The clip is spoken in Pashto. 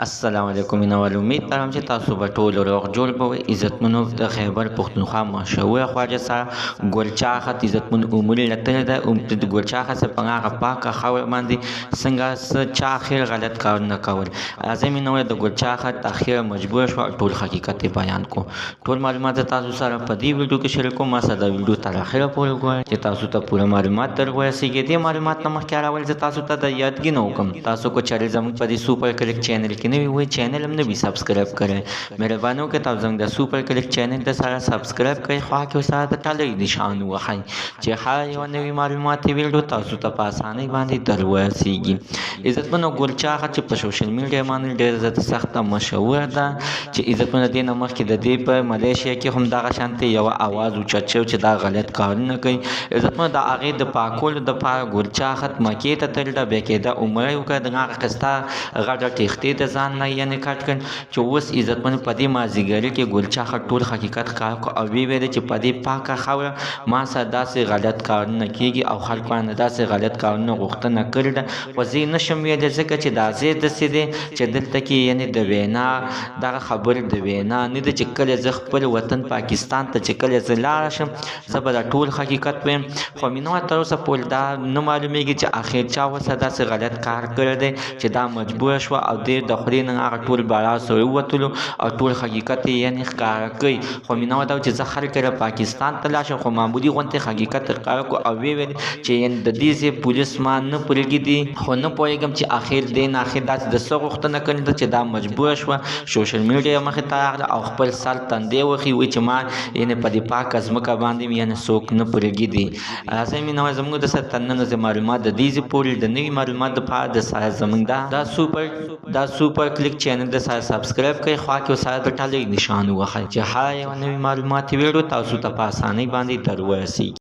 السلام علیکم مینوال، امید لرم چې تاسو به ټول روغ جوړ به عزتمنو د خیبر پښتونخوا مشهور خواجه سره ګلچاخت عزتمن عمر لته د د ګلچاخت څخه په هغه پاکه خاور باندې څنګه چا اخر غلط کار نه کول. اعظم نو د ګلچاخت اخر مجبور شو ټول حقیقت بیان کو. ټول معلومات تاسو سره په دې ویډیو کې شریک کوم. ما سره د ویډیو تر اخره پورې وګورئ چې تاسو ته پوره معلومات درورسیږي. دې معلومات نه مخکې راول زه تاسو ته د یادګي نه وکم. تاسو کو چاري زموږ په دې سوپر کلیک چینل کې نوی وي چینل هم نوی سبسکرایب کړئ. مهرباني وکړئ تاسو زموږ د سوپر کلیک چینل د سره سبسکرایب کړئ. خو کې سره د ټاله نشان وخی چې هر یو نوی معلومات ویډیو تاسو ته په اسانۍ باندې درورسیږي. عزتمنو ګلچاخت چې په سوشل میډیا باندې ډېر زیات سخته مشهور ده چې عزتمنو دې نه مخکې د دې په ملیشیا کې هم دغه شانتي یو आवाज اوچت شو چې دا غلط کارونه کوي. عزتمنو د هغې د پاکولو دپاره ګلچاخت مکې ته تلله، بیا کې د عمره یې وکړه، د هغه قسطه غټه تېښتې د ځان نه یعنې کټ کړ چې اوس عزتمنو په دې مازدیګري کې ګلچاخت ټول حقیقت ښکاره کړو او ویې ویلې چې په دې پاکه خاوره ما سره داسې غلط کارونه کېږي او خلکو رانه داسې غلط کارونه غوښتنه کړې ده، خو زه یې نشم ویلی ځکه چې دا ځای داسې دی چې دلته کې یعنې د وینا دغه خبرې د وینا نه ده چې کله زه خپل وطن پاکستان ته چې کله زه لاړه شم زه به دا ټول حقیقت ویم. خو مینوال تر اوسه پورې دا نه معلومیږي چې اخر چا ورسره داسې غلط کار کړی دی چې دا مجبوره شوه او دې د خولې نه هغه ټول بړا سره ووتلو او ټول حقیقت یې یعنې ښکاره کوي. خو مینوال دا چې زه هر کله پاکستان ته لاړ شم خو معمولي غوندې حقیقت ښکاره کړو او ویې ویل چې یعنې د دې ځای پولیس ما نه پرېږدي، خو نه پوهېږم چې اخر دې نه اخر داسې د څه غوښتنه کړې ده چې دا مجبوره شوه سوشل میډیا مخې ته راغله او خپل سر تندی وخي وایي چې ما یعنې په دې پاکه ځمکه باندې یعنې څوک نه پرېږدي. راځئ مینوال زموږ د سره تر ننه زه معلومات د دې ځای پورې د نوي معلومات دپاره د سره زموږ دا سوپر کلیک چینل د سره سبسکرایب کړئ. خوا کې سره د ټالۍ نشان ووهئ چې هر یوه نوي معلومات ویډیو تاسو ته په اسانۍ باندې درورسیږي.